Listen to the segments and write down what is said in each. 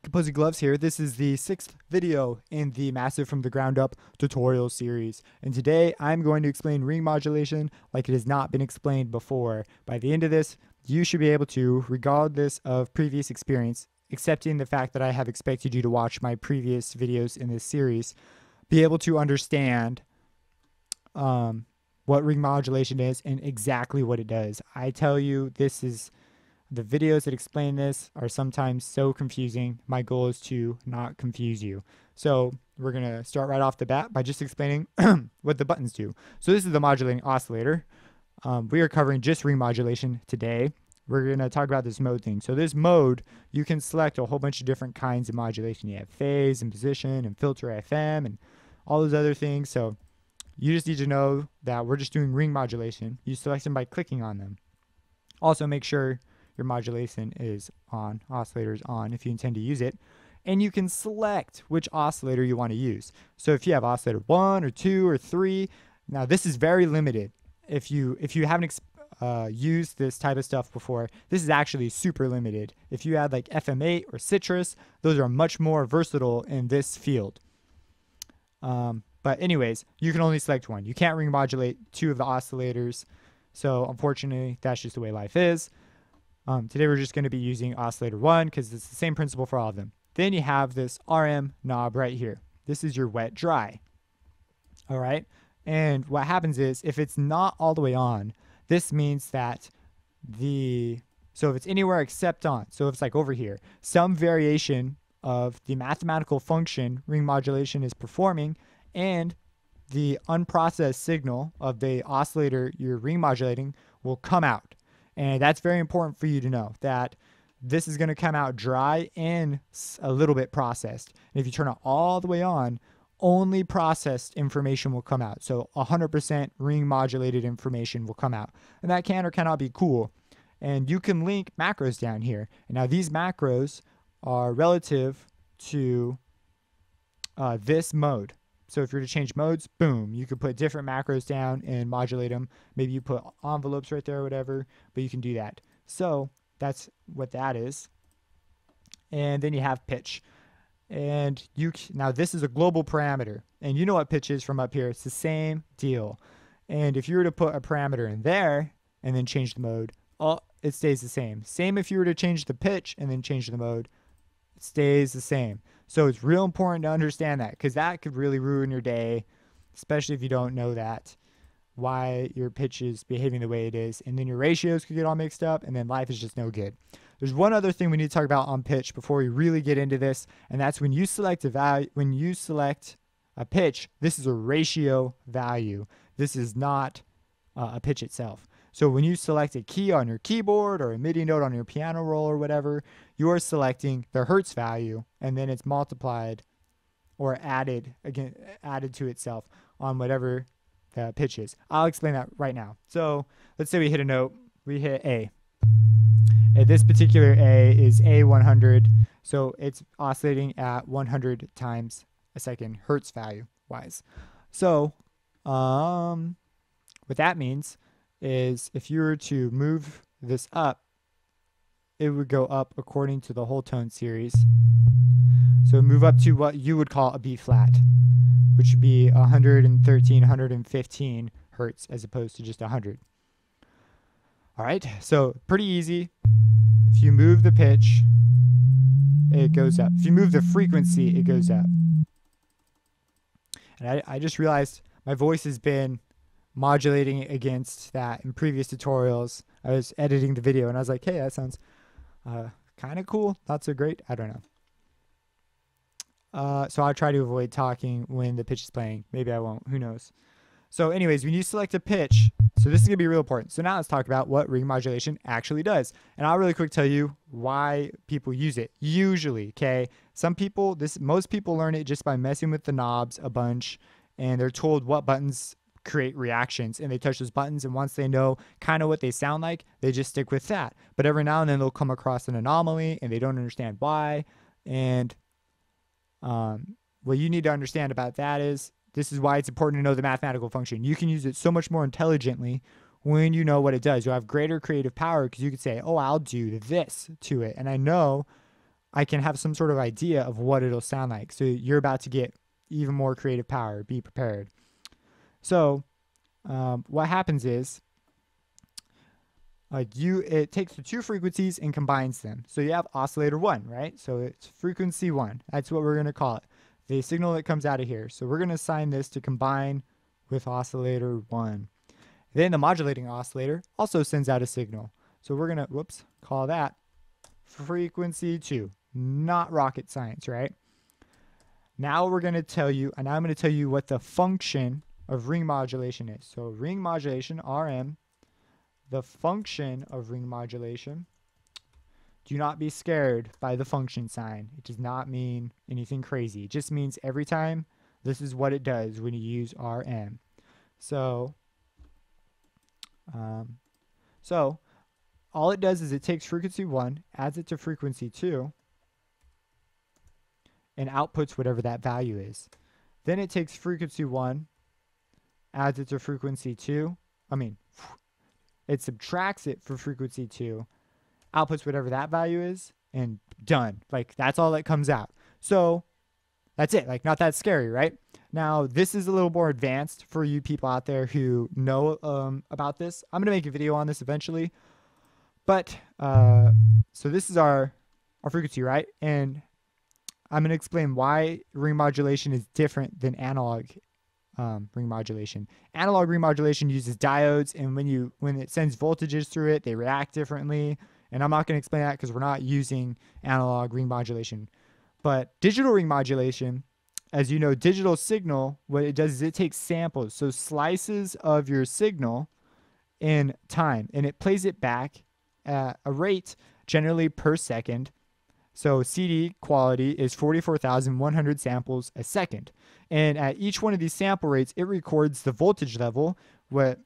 Opposing Gloves here. This is the 6th video in the Massive from the Ground Up tutorial series. And today I'm going to explain ring modulation like it has not been explained before. By the end of this, you should be able to, regardless of previous experience, accepting the fact that I have expected you to watch my previous videos in this series, be able to understand what ring modulation is and exactly what it does. I tell you, the videos that explain this are sometimes so confusing. My goal is to not confuse you. So we're going to start right off the bat by just explaining what the buttons do. So this is the modulating oscillator. We are covering just ring modulation today. We're going to talk about this mode thing. So this mode, you can select a whole bunch of different kinds of modulation. You have phase and position and filter FM and all those other things. So you just need to know that we're just doing ring modulation. You select them by clicking on them. Also make sure your modulation is on, oscillator is on if you intend to use it. And you can select which oscillator you want to use. So if you have oscillator 1 or 2 or 3, now this is very limited. If you haven't used this type of stuff before, this is actually super limited. If you add like FM8 or Citrus, those are much more versatile in this field. But anyways, you can only select one. You can't ring modulate 2 of the oscillators. So unfortunately, that's just the way life is. Today we're just going to be using oscillator 1 because it's the same principle for all of them. Then you have this RM knob right here. This is your wet dry. All right. And what happens is if it's not all the way on, this means that so if it's anywhere except on, so if it's like over here, some variation of the mathematical function ring modulation is performing and the unprocessed signal of the oscillator you're ring modulating will come out. And that's very important for you to know that this is going to come out dry and a little bit processed. And if you turn it all the way on, only processed information will come out. So 100% ring modulated information will come out. And that can or cannot be cool. And you can link macros down here. And now these macros are relative to this mode. So if you're to change modes, boom, you could put different macros down and modulate them. Maybe you put envelopes right there or whatever, but you can do that. So that's what that is. And then you have pitch. And now this is a global parameter. And you know what pitch is from up here. It's the same deal. And if you were to put a parameter in there and then change the mode, it stays the same. Same if you were to change the pitch and then change the mode, it stays the same. So it's real important to understand that because that could really ruin your day, especially if you don't know that, why your pitch is behaving the way it is. And then your ratios could get all mixed up and then life is just no good. There's one other thing we need to talk about on pitch before we really get into this, and that's when you select a value, when you select a pitch, this is a ratio value. This is not a pitch itself. So when you select a key on your keyboard or a MIDI note on your piano roll or whatever, you are selecting the hertz value and then it's multiplied or added to itself on whatever the pitch is. I'll explain that right now. So let's say we hit a note, we hit A. And this particular A is A100, so it's oscillating at 100 times a second hertz value wise. So what that means is if you were to move this up, it would go up according to the whole tone series. So move up to what you would call a B flat, which would be 113, 115 hertz as opposed to just 100. All right, so pretty easy. If you move the pitch, it goes up. If you move the frequency, it goes up. And I just realized my voice has been modulating against that in previous tutorials. I was editing the video and I was like, hey, that sounds kind of cool. Not so great. I don't know. So I'll try to avoid talking when the pitch is playing. Maybe I won't. Who knows? So anyways, when you select a pitch, so this is going to be real important. So now let's talk about what ring modulation actually does. And I'll really quick tell you why people use it. Usually, okay? Most people learn it just by messing with the knobs a bunch and they're told what buttons create reactions and they touch those buttons, and once they know kind of what they sound like, they just stick with that. But every now and then they'll come across an anomaly and they don't understand why. And what you need to understand about that is this is why it's important to know the mathematical function. You can use it so much more intelligently when you know what it does. You'll have greater creative power because you could say, oh, I'll do this to it. And I know I can have some sort of idea of what it'll sound like. So you're about to get even more creative power. Be prepared. So what happens is it takes the two frequencies and combines them. So you have oscillator 1, right? So it's frequency 1. That's what we're going to call it. The signal that comes out of here. So we're going to assign this to combine with oscillator 1. Then the modulating oscillator also sends out a signal. So we're going to, call that frequency 2. Not rocket science, right? Now we're going to tell you, and I'm going to tell you what the function of ring modulation is. So ring modulation, RM, the function of ring modulation. Do not be scared by the function sign. It does not mean anything crazy. It just means every time this is what it does when you use RM. So all it does is it takes frequency 1, adds it to frequency 2, and outputs whatever that value is. Then it takes frequency 1, adds it to frequency 2. It subtracts it for frequency 2, outputs whatever that value is, and done. Like, that's all that comes out. So that's it. Like, not that scary, right? Now, this is a little more advanced for you people out there who know about this. I'm going to make a video on this eventually. But, so this is our frequency, right? And I'm going to explain why ring modulation is different than analog ring modulation. Analog ring modulation uses diodes, and when it sends voltages through it, they react differently. And I'm not going to explain that because we're not using analog ring modulation. But digital ring modulation, as you know, digital signal, what it does is it takes samples, so slices of your signal in time, and it plays it back at a rate generally per second. So CD quality is 44,100 samples a second. And at each one of these sample rates, it records the voltage level, what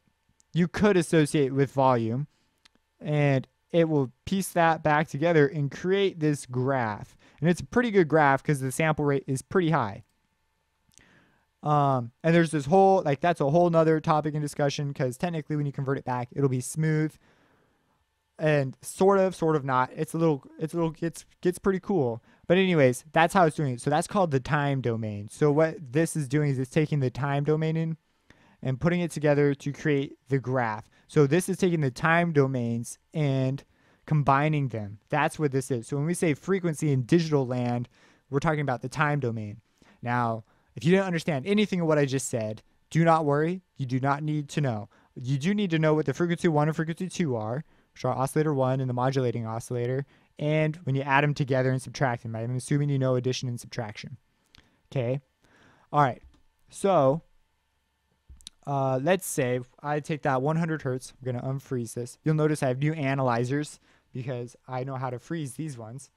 you could associate with volume, and it will piece that back together and create this graph. And it's a pretty good graph because the sample rate is pretty high. And there's this whole, that's a whole nother topic in discussion, because technically when you convert it back, it'll be smooth. And sort of not. It gets pretty cool. But anyways, that's how it's doing it. So that's called the time domain. So what this is doing is it's taking the time domain in and putting it together to create the graph. So this is taking the time domains and combining them. That's what this is. So when we say frequency in digital land, we're talking about the time domain. Now, if you didn't understand anything of what I just said, do not worry. You do not need to know. You do need to know what the frequency 1 and frequency 2 are, which are oscillator 1 and the modulating oscillator, and when you add them together and subtract them. I'm assuming you know addition and subtraction. Okay. All right. So let's say I take that 100 hertz. I'm going to unfreeze this. You'll notice I have new analyzers because I know how to freeze these ones.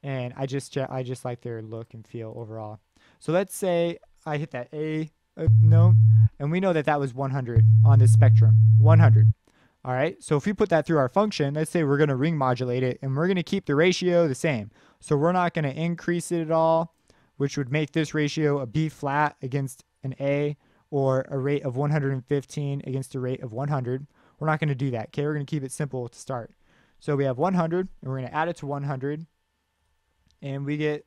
And I just like their look and feel overall. So let's say I hit that A note, and we know that that was 100 on this spectrum. 100. All right, so if we put that through our function, let's say we're going to ring modulate it, and we're going to keep the ratio the same. So we're not going to increase it at all, which would make this ratio a B flat against an A, or a rate of 115 against a rate of 100. We're not going to do that. Okay, we're going to keep it simple to start. So we have 100, and we're going to add it to 100, and we get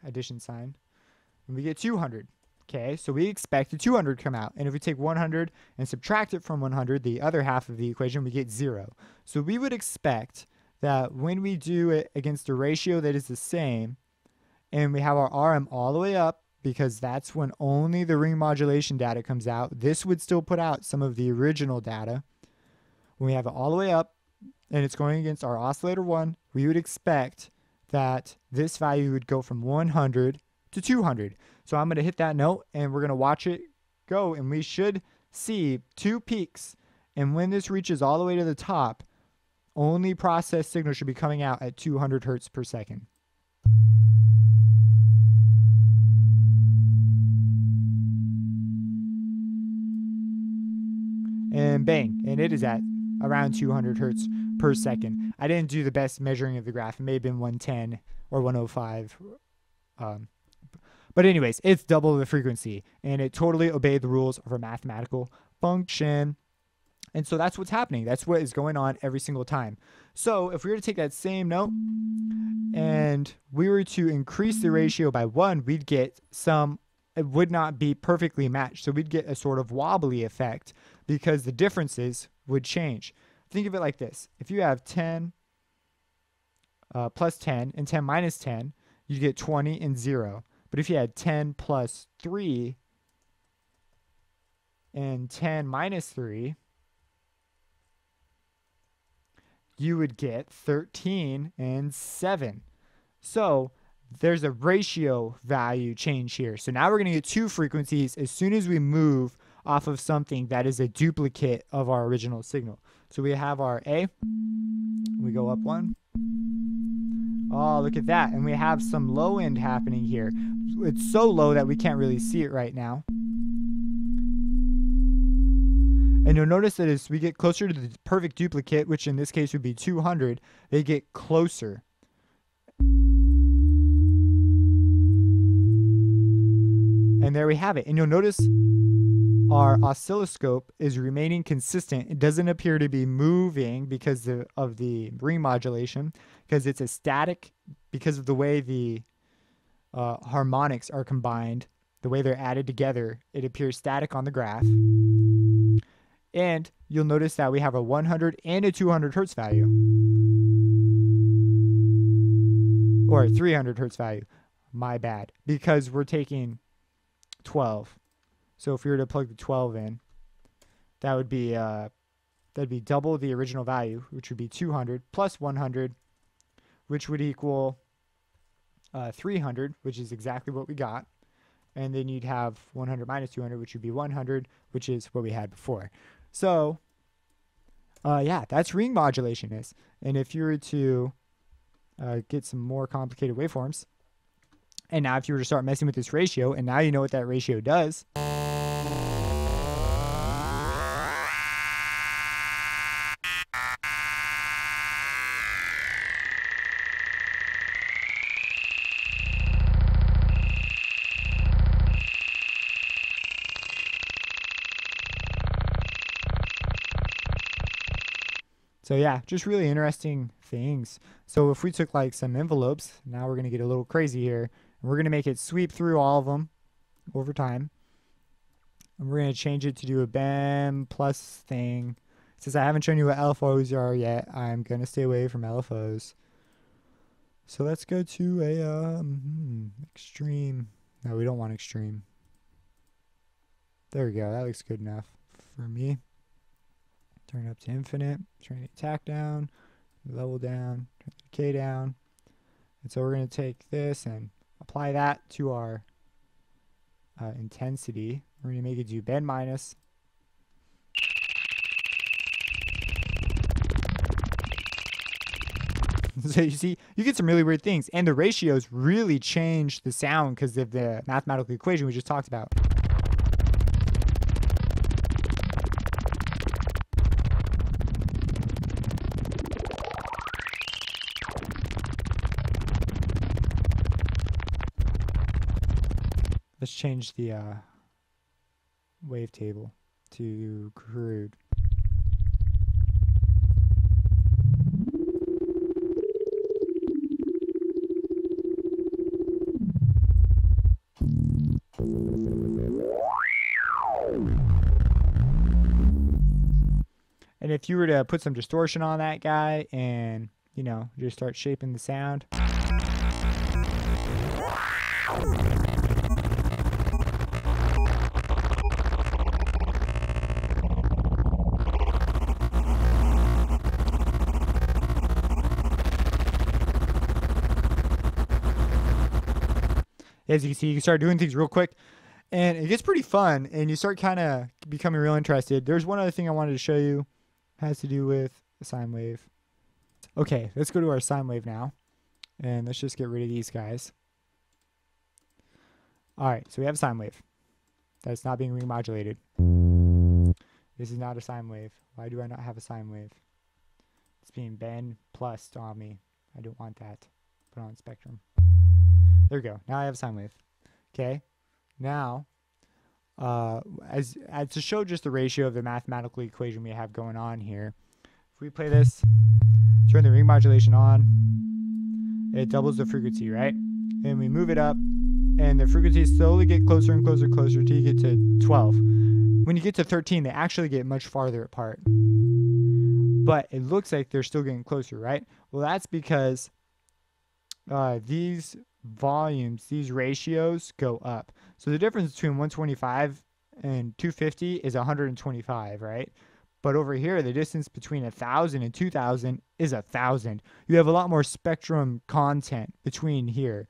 addition sign, and we get 200. Okay, so we expect the 200 to come out. And if we take 100 and subtract it from 100, the other half of the equation, we get 0. So we would expect that when we do it against a ratio that is the same, and we have our RM all the way up, because that's when only the ring modulation data comes out, this would still put out some of the original data. When we have it all the way up, and it's going against our oscillator 1, we would expect that this value would go from 100 to 200. So I'm going to hit that note, and we're going to watch it go, and we should see 2 peaks. And when this reaches all the way to the top, only processed signal should be coming out at 200 hertz per second. And bang, and it is at around 200 hertz per second. I didn't do the best measuring of the graph. It may have been 110 or 105. But anyways, it's double the frequency, and it totally obeyed the rules of our mathematical function. And so that's what's happening. That's what is going on every single time. So if we were to take that same note and we were to increase the ratio by 1, we'd get some, it would not be perfectly matched. So we'd get a sort of wobbly effect because the differences would change. Think of it like this. If you have 10 plus 10 and 10 minus 10, you get 20 and 0. But if you had 10 plus 3 and 10 minus 3, you would get 13 and 7. So there's a ratio value change here. So now we're going to get two frequencies as soon as we move off of something that is a duplicate of our original signal. So we have our A. We go up 1. Oh, look at that. And we have some low end happening here. It's so low that we can't really see it right now. And you'll notice that as we get closer to the perfect duplicate, which in this case would be 200, they get closer. And there we have it. And you'll notice our oscilloscope is remaining consistent. It doesn't appear to be moving because of the ring modulation, because it's a static, because of the way the harmonics are combined, the way they're added together, it appears static on the graph. And you'll notice that we have a 100 and a 200 hertz value. Or a 300 hertz value. My bad. Because we're taking 12. So if we were to plug the 12 in, that would be that'd be double the original value, which would be 200 plus 100, which would equal 300, which is exactly what we got. And then you'd have 100 minus 200, which would be 100, which is what we had before. So, yeah, that's ring modulation is. And if you were to get some more complicated waveforms, and now if you were to start messing with this ratio, and now you know what that ratio does. So yeah, just really interesting things. So if we took like some envelopes, now we're going to get a little crazy here. And we're going to make it sweep through all of them over time. And we're going to change it to do a bend plus thing. Since I haven't shown you what LFOs are yet, I'm going to stay away from LFOs. So let's go to a extreme. No, we don't want extreme. There we go. That looks good enough for me. Turn it up to infinite, turn the attack down, level down, turn the decay down. And so we're going to take this and apply that to our intensity. We're going to make it do bend minus. So you see, you get some really weird things. And the ratios really change the sound because of the mathematical equation we just talked about. Let's change the wavetable to crude. And if you were to put some distortion on that guy and, you know, just start shaping the sound. As you can see, you can start doing things real quick. And it gets pretty fun, and you start kind of becoming real interested. There's one other thing I wanted to show you. It has to do with a sine wave. Okay, let's go to our sine wave now. And let's just get rid of these guys. All right, so we have a sine wave. That's not being remodulated. This is not a sine wave. Why do I not have a sine wave? It's being bend plus on me. I don't want that. Put it on spectrum. There we go. Now I have a sine wave. Okay. Now as to show just the ratio of the mathematical equation we have going on here. If we play this, turn the ring modulation on, it doubles the frequency, right? And we move it up, and the frequencies slowly get closer and closer till you get to 12. When you get to 13, they actually get much farther apart. But it looks like they're still getting closer, right? Well, that's because these volumes, these ratios go up. So the difference between 125 and 250 is 125, right? But over here, the distance between 1,000 and 2,000 is 1,000. You have a lot more spectrum content between here.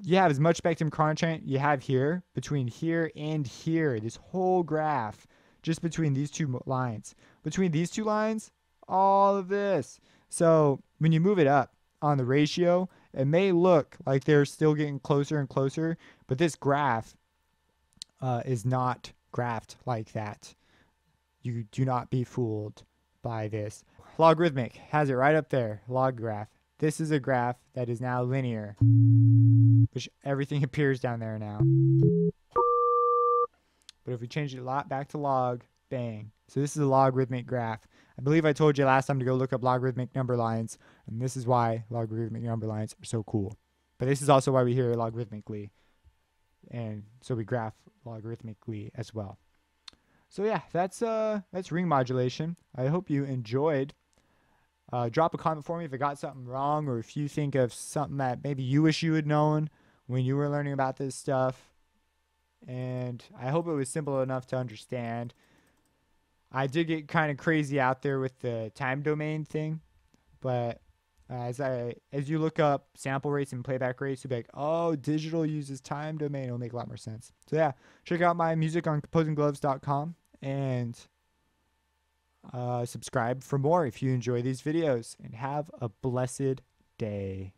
You have as much spectrum content you have here, between here and here, this whole graph, just between these two lines. Between these two lines, all of this. So when you move it up on the ratio, it may look like they're still getting closer and closer, but this graph is not graphed like that. You do not be fooled by this. Logarithmic has it right up there, log graph. This is a graph that is now linear, which everything appears down there now. But if we change it back to log, bang. So this is a logarithmic graph. I believe I told you last time to go look up logarithmic number lines, and this is why logarithmic number lines are so cool. But this is also why we hear logarithmically, and so we graph logarithmically as well. So yeah, that's ring modulation. I hope you enjoyed. Drop a comment for me if I got something wrong, or if you think of something that maybe you wish you had known when you were learning about this stuff. And I hope it was simple enough to understand. I did get kind of crazy out there with the time domain thing, but as you look up sample rates and playback rates, you'll be like, oh, digital uses time domain. It'll make a lot more sense. So yeah, check out my music on composinggloves.com and subscribe for more if you enjoy these videos, and have a blessed day.